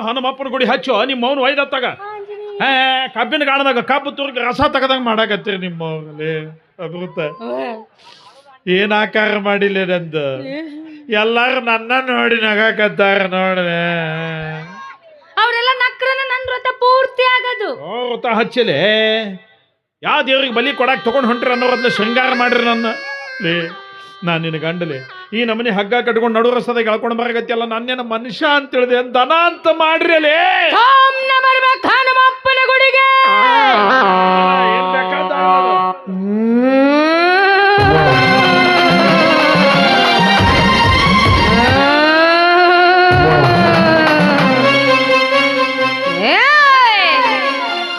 ಹನುಮಪ್ಪನ ಗುಡಿ ಹಚ್ಚು ನಿಮ್ಮ ಮೌನ ಒಯ್ದತ್ತಾಗ ಕಬ್ಬಿನ ಗಾಣದಾಗ ಕಬ್ಬು ತುರ್ಗಿ ರಸ ತಗದಂಗ ಮಾಡಾಕತ್ತೀರಿ ನಿಮ್ಮ ಮೌನಲ್ಲಿ ಅಮೃತ ಏನ್ ಆಕಾರ ಮಾಡಿಲ್ಲ ನಂದು ಎಲ್ಲಾರು ನನ್ನ ನೋಡಿ ನಗಾಕತ್ತಾರ ನೋಡ್ರೆ ಅವರೆಲ್ಲ ನಕ್ರನ ನನ್ನ ವ್ರತ ಪೂರ್ತಿ ಆಗದು ವ್ರತ ಹಚ್ಚಲೆ ಯಾವ ದೇವ್ರಿಗೆ ಬಲಿ ಕೊಡಾಕ್ ತಗೊಂಡ್ ಹೊಂಟ್ರಿ ಅನ್ನೋರದ್ಲ ಶೃಂಗಾರ ಮಾಡ್ರಿ ನನ್ನ ಲೇ ನಾನು ನಿನ್ನ ಗಂಡಲೆ ಈ ನಮ್ಮನೆ ಹಗ್ಗ ಕಟ್ಕೊಂಡು ನಡು ರಸದಾಗ ಎಳ್ಕೊಂಡು ಬರಗತ್ತಿಯಲ್ಲ ನನ್ನೇನ ಮನುಷ್ಯ ಅಂತ ತಿಳಿದೆ ದನ ಅಂತ ಮಾಡ್ರಿ ಅಲೇ ಬರ್ಬೇಕು ಹನುಮಪ್ಪನ ಗುಡಿಗೆ ಏನ್ ಬೇಕಾದ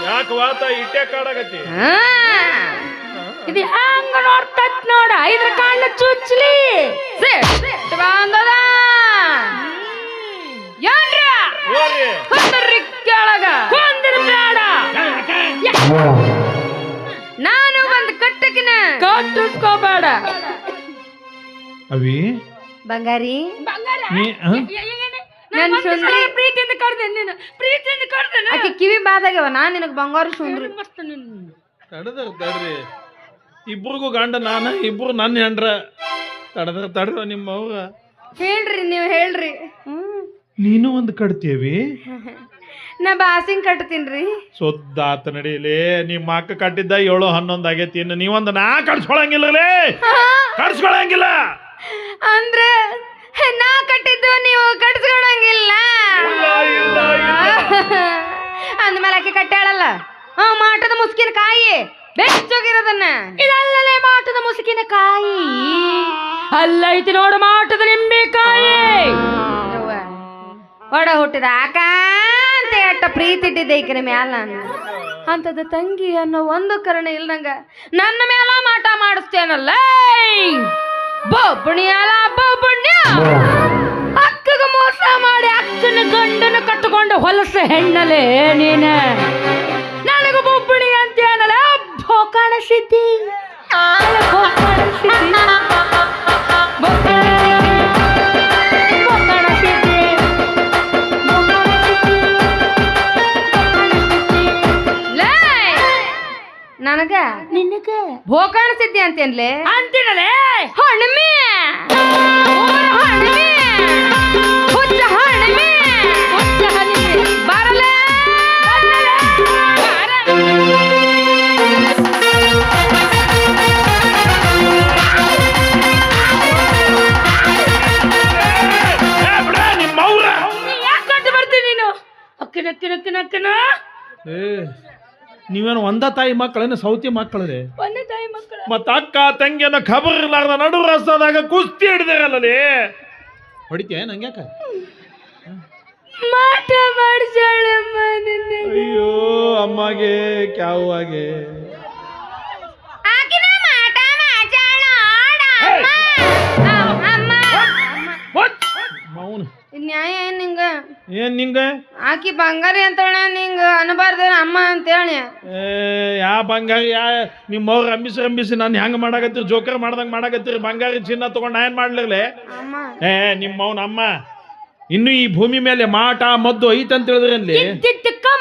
ಯಾಕೆ ವಾತ ಇಟ್ಟೆ ಕಾಡಾಗತ್ತಿ ಇದು ಹಂಗ ನೋಡ್ತತ್ ನೋಡ ಇದ್ರ ಕಣ್ಣು ಚುಚ್ಲಿ ಬಂದದ ಕೆಳಗ ಕೊಂದಿರ ಬೇಡ ನಾನು ಒಂದು ಕಟ್ಟಕಿನ ಕಟ್ಟಿಸ್ಕೋಬೇಡ ಅವಿ ಬಂಗಾರಿ ನನ್ನ ಸುಂದ್ರಿ ಪ್ರೀತಿಯಿಂದ ಕರ್ದೆ ನೀನು ಪ್ರೀತಿಯಿಂದ ಕರ್ದೆ ಆಕೆ ಕಿವಿ ಬಾದಾಗ್ಯವ ನಾ ನಿನಗೆ ಬಂಗಾರ ಸುಂದ್ರಿ ತಡ್ರಿ ಇಬ್ರಿಗೂ ಗಂಡ ನಾನ ಇಬ್ರು ನನ್ನ ಹೆಂಡ್ರ ತಡ್ರ ನಿಮ್ಮ ಅವ್ವ ಹೇಳ್ರಿ ನೀವು ಹೇಳ್ರಿ ನೀನು ಒಂದು ಕಟ್ತೀವಿ ನಾ ಬಾಸಿಂಗ್ ಕಟ್ತೀನ್ರಿ ಸೊದ್ದಾತ ನಡೀಲಿ ನಿಮ್ಮ ಅಕ್ಕ ಕಟ್ಟಿದ್ದ 7-11 ಆಗೈತಿ ಇನ್ನು ನೀವೊಂದು ನಾ ಕಟ್ಸ್ಕೊಳಂಗಿಲ್ಲಲೇ ಕಟ್ಸ್ಕೊಳಂಗಿಲ್ಲ ಅಂದ್ರೆ ನಾ ಕಟ್ಟಿದ್ದು ನೀವು ಕಟ್ಸ್ಕೊಳಂಗಿಲ್ಲ ಅಂದ್ಮೇಲೆ ಆಕೆ ಕಟ್ಟಾಳಲ್ಲ ಮಾಟದ ಮುಸ್ಕಿನ ಕಾಯಿ ಬೆಚ್ಚೋಗಿರೋದನ್ನ ಇದಲ್ಲೇ ಮಾಟದ ಮುಸುಕಿನ ಕಾಯಿ ಅಲ್ಲ ಐತಿ ನೋಡು ಮಾಟದ ನಿಂಬೆಕಾಯಿ ಒಡ ಹುಟ್ಟಿದ ಆಕ ಅಂತ ಎಟ್ಟ ಪ್ರೀತಿ ಇಟ್ಟಿದ್ದೆ ಈಕಿನ ಮ್ಯಾಲ ಅಂತದ ತಂಗಿ ಅನ್ನೋ ಒಂದು ಕರ್ಣ ಇಲ್ದಂಗ ನನ್ನ ಮ್ಯಾಲ ಮಾಟ ಮಾಡಿಸ್ತೇನಲ್ಲ ಬೊಬ್ಬಣಿಯಲ್ಲ ಬೊಬ್ಬಣ್ಯ ಅಕ್ಕಗ ಮೋಸ ಮಾಡಿ ಅಕ್ಕನ ಗಂಡನ ಕಟ್ಟಕೊಂಡು ಹೊಲಸ ಹೆಣ್ಣಲೆ ನೀನ ನನಗ ಬೊಬ್ಬಣಿ ಅಂತ ಏನಲ್ಲ ಭೋಕಾಣ ಸಿದ್ಧಿ ನನಗ ನಿನಗ ಭೋಕಾಣ ಸಿದ್ಧಿ ಅಂತೇನ್ಲೆ ಅಂತೀನಲೇ ಹಣ್ಣಮೆ ಹುಚ್ಚ ಹಣ್ಣಮೆ ಬರಲೇ ನಿಮ್ಮವ್ರ ಯಾಕೆ ಕಟ್ಟು ಬರ್ತೀನಿ ನೀನು ಅಕ್ಕನ ಅಕ್ಕನ ಅಕ್ಕನ ಅಕ್ಕನ ನೀವೇನು ಒಂದ ತಾಯಿ ಮಕ್ಕಳೇನು ಸೌತಿ ಮಕ್ಕಳೇ ಒಂದೇ ತಾಯಿ ಮಕ್ಕಳ ಮತ್ತ ಅಕ್ಕ ತಂಗಿಯನ್ನ ಖಬರ್ ಇರ್ಲಾರ್ದ ನಡು ರಸ್ತಾದಾಗ ಕುಸ್ತಿ ಹಿಡಿದಿರಲ್ಲೇ ಹೊಡಿತೀಯ ನಂಗ್ಯಾಕ ಮಾಟ ಮಾಡಿಸಾಳಮ್ಮ ಅಯ್ಯೋ ಅಮ್ಮಗೆ ಕ್ಯಾವಾಗೆ ಮೌನ ನ್ಯಾಯ ಏನ್ ನಿಂಗ ಏನ್ ನಿಂಗ ಆಕಿ ಬಂಗಾರಿ ಅಂತೇಳ ನಿಂಗ ಅನ್ಬಾರ್ದ ಅಮ್ಮ ಅಂತೇಳಿ ಯಾ ಬಂಗಾರಿ ನಿಮ್ಮವ್ರ ರಂಬಿಸಿ ನಾನು ಹೆಂಗ ಮಾಡಾಕತ್ತೀರಿ ಜೋಕರ್ ಮಾಡ್ದಂಗ ಮಾಡಾಕತ್ತೀರಿ ಬಂಗಾರಿ ಚಿನ್ನ ತಗೊಂಡ್ ನಾ ಏನ್ ಮಾಡ್ಲಿರ್ಲೆ ನಿಮ್ಮವ್ನ ಅಮ್ಮ ಇನ್ನು ಈ ಭೂಮಿ ಮೇಲೆ ಮಾಟ ಮದ್ದು ಐತಂತ ಹೇಳಿದ್ರಲ್ಲಿ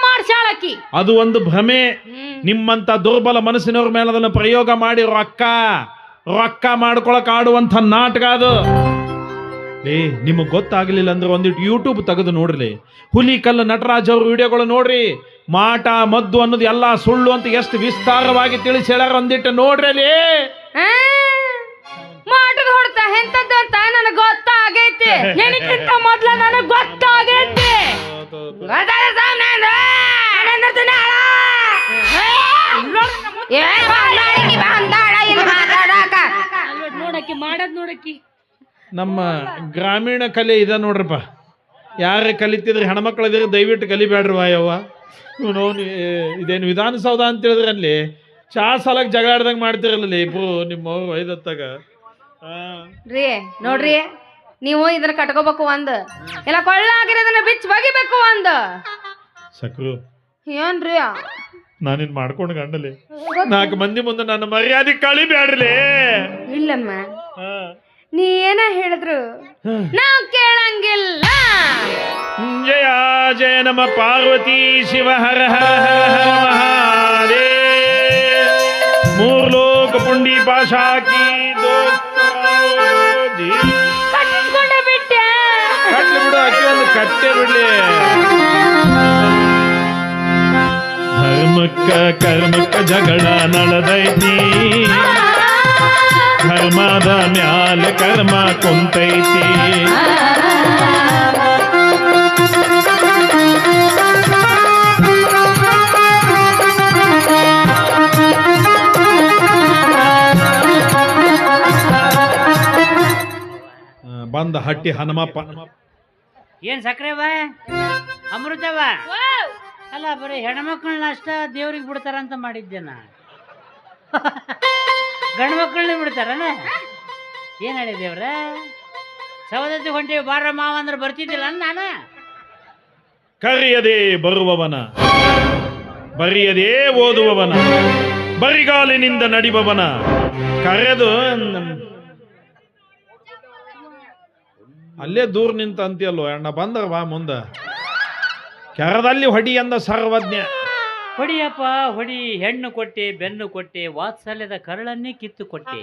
ಮಾಡ್ಸಾಳಕಿ ಅದು ಒಂದು ಭ್ರಮೆ ನಿಮ್ಮಂತ ದುರ್ಬಲ ಮನಸ್ಸಿನವ್ರ ಮೇಲೆ ಅದನ್ನ ಪ್ರಯೋಗ ಮಾಡಿ ರೊಕ್ಕ ಮಾಡ್ಕೊಳಕ್ ಆಡುವಂತ ನಾಟಕ ಅದು ನಿಮಗ್ ಗೊತ್ತಾಗ್ಲಿಲ್ಲ ಅಂದ್ರೆ ಒಂದಿಟ್ಟು ಯೂಟ್ಯೂಬ್ ತೆಗೆದು ನೋಡ್ರಿ ಹುಲಿಕಲ್ಲು ನಟರಾಜ್ ಅವ್ರ ವಿಡಿಯೋಗಳು ನೋಡ್ರಿ ಮಾಟ ಮದ್ದು ಅನ್ನೋದು ಎಲ್ಲಾ ಸುಳ್ಳು ಅಂತ ಎಷ್ಟು ವಿಸ್ತಾರವಾಗಿ ತಿಳಿಸಿ ಹೇಳ್ಯಾರ ಒಂದಿಟ್ಟು ನೋಡ್ರಿ ಮಾಟದ ಹೊಡ್ತ ಎಂತದ್ದು ಅಂತ ನನಗೆ ಗೊತ್ತಾಗೈತಿ ನಿನಕ್ಕಿಂತ ಮೊದ್ಲ ನನಗ್ ಗೊತ್ತಾಗೈತಿ ನೋಡಕ್ಕಿ ಮಾಡದ್ ನೋಡಕ್ಕಿ ನಮ್ಮ ಗ್ರಾಮೀಣ ಕಲೆ ಇದ ನೋಡ್ರಪ್ಪ ಯಾರೇ ಕಲಿತಿದ್ರೆ ಹೆಣ್ಮಕ್ಳದಿದ್ರೆ ದಯವಿಟ್ಟು ಕಲಿಬೇಡ್ರವ ಯವ್ವ ಇದೇನು ವಿಧಾನಸೌಧ ಅಂತ ಹೇಳಿದ್ರೆ ಅಲ್ಲಿ ಚಾ ಸಾಲಕ್ಕೆ ಜಗಾಡ್ದಂಗೆ ಮಾಡ್ತಿರಲ್ಲ ಇಬ್ರು ನಿಮ್ಮ ವೈದತ್ತಾಗ ರೀ ನೋಡ್ರಿ ನೀವು ಇದನ್ನ ಕಟ್ಕೋಬೇಕು ಒಂದು ಇಲ್ಲ ಕೊಳ್ಳಾಗಿರೋದನ್ನ ಬಿಚ್ಚ ಬಗಿಬೇಕು ಒಂದು ಸಕ್ರು ಏನ್ರಿ ನಾನಿನ್ ಮಾಡ್ಕೊಂಡು ಗಂಡಲಿ 4 ಮಂದಿ ಮುಂದೆ ನನ್ನ ಮರ್ಯಾದೆ ಕಳಿಬ್ಯಾಡ್ರಲಿ ಇಲ್ಲಮ್ಮ ನೀ ಏನ ಹೇಳಿದ್ರು ನಾವು ಕೇಳಂಗಿಲ್ಲ. ಜಯ ಜಯ ನಮ ಪಾರ್ವತಿ ಶಿವ ಹರ ಹರ ಹರ ಮಹಾದೇವ. ಮೂರ್ಲೋಕ ಪುಂಡಿ ಪಾಶಾಕಿ ಕಟ್ಟಿಸ್ಕೊಂಡೆ ಬಿಟ್ಟೆ. ಕಟ್ಲಿ ಬಿಡು, ಅಕ್ಕಿ ಒಂದು ಕಟ್ಟೆ ಬಿಡ್ಲಿ. ಧರ್ಮಕ್ಕ ಕರ್ಮಕ್ಕ ಜಗಳ ನಳದೈತಿ, ಧರ್ಮದ ಮ್ಯಾಲ ಕರ್ಮ ಕುಂತೈತಿ. ಬಂದ ಹಟ್ಟಿ ಹನುಮಪ್ಪ. ಏನ್ ಸಕ್ರೆವ ಅಮೃತವ ಅಲ್ಲ, ಬರೀ ಹೆಣ್ಮಕ್ಳನ್ನ ಅಷ್ಟ ದೇವ್ರಿಗೆ ಬಿಡ್ತಾರಂತ ಮಾಡಿದ್ದೇನ. ಗಂಡು ಮಕ್ಕಳನ್ನ ಬಿಡ್ತಾರನ? ಏನ್ ಹೇಳಿ ದೇವ್ರ ಸವದತ್ತಿ ಹೊಂಟೇವಿ ಬಾರ ಮಾವ ಅಂದ್ರೆ ಬರ್ತಿದ್ದಿಲ್ಲ ನಾನು. ಕರೆಯದೆ ಬರುವವನ, ಬರೆಯದೇ ಓದುವವನ, ಬರಿಗಾಲಿನಿಂದ ನಡಿಬವನ ಕರೆದು ಅಲ್ಲೇ ದೂರ ನಿಂತ ಅಂತೀಯಲ್ಲೋ ಅಣ್ಣ. ಬಂದ್ರ ಬಾ ಮುಂದ. ಕೆರದಲ್ಲಿ ಹೊಡಿ ಅಂದ ಸರ್ವಜ್ಞ. ಹೊಡಿಯಪ್ಪ ಹೊಡಿ, ಹೆಣ್ಣು ಕೊಟ್ಟೆ ಬೆನ್ನು ಕೊಟ್ಟೆ, ವಾತ್ಸಲ್ಯದ ಕರಳನ್ನೇ ಕಿತ್ತು ಕೊಟ್ಟೆ.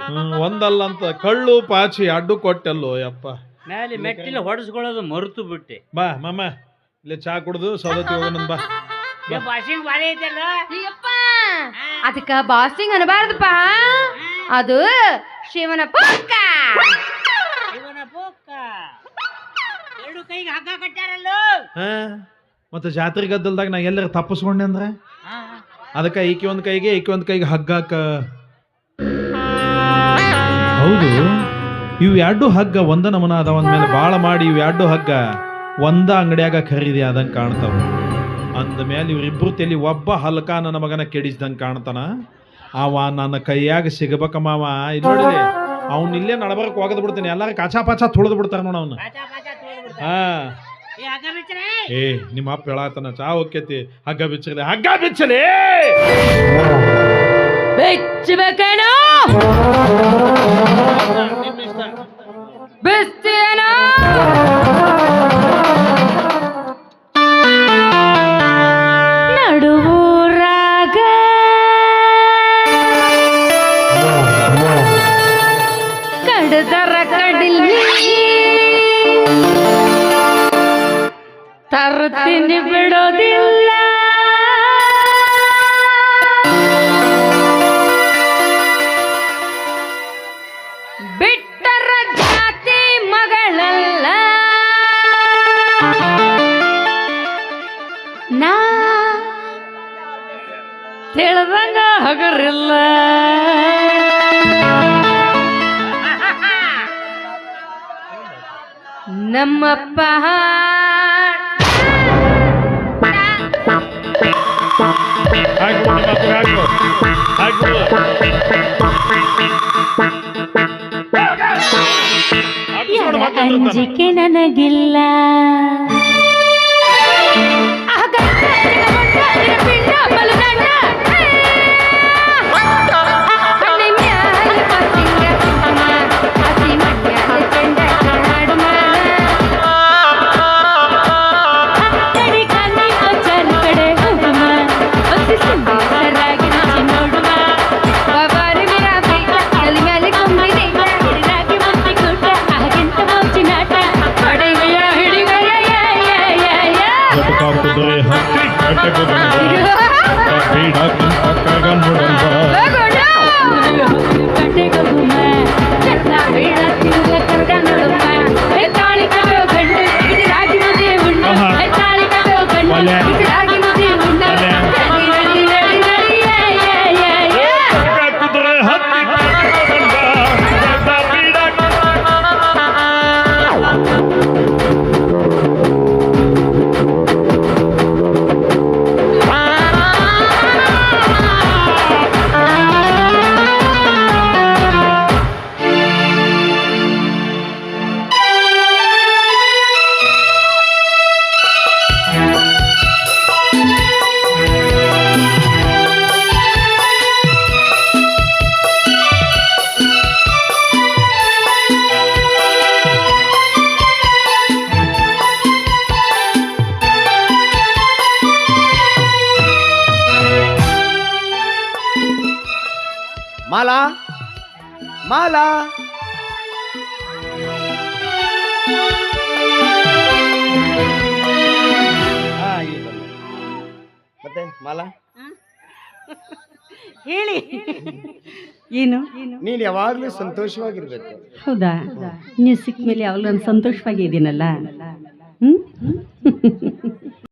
ಒಂದಲ್ಲ ಅಂತ ಕಳ್ಳು ಪಾಚಿ ಅಡ್ಡು ಕೊಟ್ಟೆಲ್ಲೋ ಯಪ್ಪ. ಮೇಲೆ ಮೆಟ್ಟಿಲು ಹೊಡೆಸ್ಕೊಳ್ಳೋದು ಮರೆತು ಬಿಟ್ಟೆ. ಬಾ ಮಾಮ, ಇಲ್ಲೇ ಚಾ ಕುಡ್ದು ಸೌದತ್ತಿ ಹೋಗೋಣ ಬಾ. ಭಾಷೆಗೆ ಬಾರಿ ಐತಲ್ಲ. ಅದಕ್ಕ ಬಾಸಿಂಗ್ ಅನ್ಬಾರ್ದಪ್ಪ, ಅದು ಶಿವನ ಪಕ್ಕ. ಇವನ ಪೋಕ್ಕ ಎರಡು ಕೈಗೆ ಹಗ್ಗ ಕಟ್ಟಾರಲ್ಲೋ. ಮತ್ತೆ ಜಾತ್ರೆ ಗದ್ದಲ್ದಾಗ ನಾ ಎಲ್ಲರ ತಪ್ಪಿಸ್ಕೊಂಡೆ ಅಂದ್ರೆ ಅದಕ್ಕೆ ಈಕೆ ಒಂದ್ ಕೈಗೆ ಈಕೆ ಒಂದ್ ಕೈಗೆ ಹಗ್ಗಾಕ. ಹೌದು, ಇವು ಎರಡು ಹಗ್ಗ ಒಂದ ನಮನ ಅದ. ಒಂದ್ ಮೇಲೆ ಬಾಳ ಮಾಡಿ ಇವು ಎರಡು ಹಗ್ಗ ಒಂದ ಅಂಗಡಿಯಾಗ ಖರೀದಿ ಆದಂಗೆ ಕಾಣ್ತಾವ. ಅಂದ ಮೇಲೆ ಇವ್ರಿಬ್ರು ತಲಿ ಒಬ್ಬ ಹಲ್ಕ ನನ್ನ ಮಗನ ಕೆಡಿಸ್ದಂಗೆ ಕಾಣ್ತಾನ. ಅವ ನನ್ನ ಕೈಯಾಗ ಸಿಗಬೇಕ ಮಾವ. ಇಲ್ಲಿ ನೋಡಿಲಿ, ಅವ್ನ ಇಲ್ಲೇ ನಡಬರಕ್ ಹೋಗದ್ ಬಿಡ್ತಾನೆ. ಎಲ್ಲಾರು ಕಾಚಾ ಪಾಚಾ ತುಳಿದ್ ಬಿಡ್ತಾರ ನೋಡ ಅವನು. ಹಾ ಏ ನಿಮ್ಮ ಅಪ್ಪ ಹೇಳಾತನ ಚಾ ಹೋಗ್ಯತಿ, ಹಗ್ಗ ಬಿಚ್ಚಲಿ ಹಗ್ಗ ಬಿಚ್ಚಲಿ. ಬೆಚ್ಚಬೇಕೇನೋ ಬೆಸ್ತೇನೋ ನಡುವೂರಾಗ ಕಡದರ ಕಡಿಲಿ ತರ್ತೀನಿ ಬಿಡೋದಿಲ್ಲ. ಬಿಟ್ಟರ ಜಾತಿ ಮಗಳಲ್ಲ ನಾ ತಿಳಿದಂಗ ಹಗರಿಲ್ಲ. ನಮ್ಮಪ್ಪ ಅಂಜಿಕೆ ನನಗಿಲ್ಲ. ಮಾಲಾ ಮಾಲಾ ಹಾ ಈಗ ಬಂದೆ. ಮತ್ತೆ ಮಾಲಾ ಹೇಳಿ ಏನು ನೀನ್ ಯಾವಾಗ್ಲೂ ಸಂತೋಷವಾಗಿರ್ಬೇಕು. ಹೌದಾ ನೀವು ಸಿಕ್ಕ ಮೇಲೆ ಯಾವಾಗಲೂ ನಾನು ಸಂತೋಷವಾಗಿ ಇದ್ದೀನಲ್ಲ ಹ್ಮ್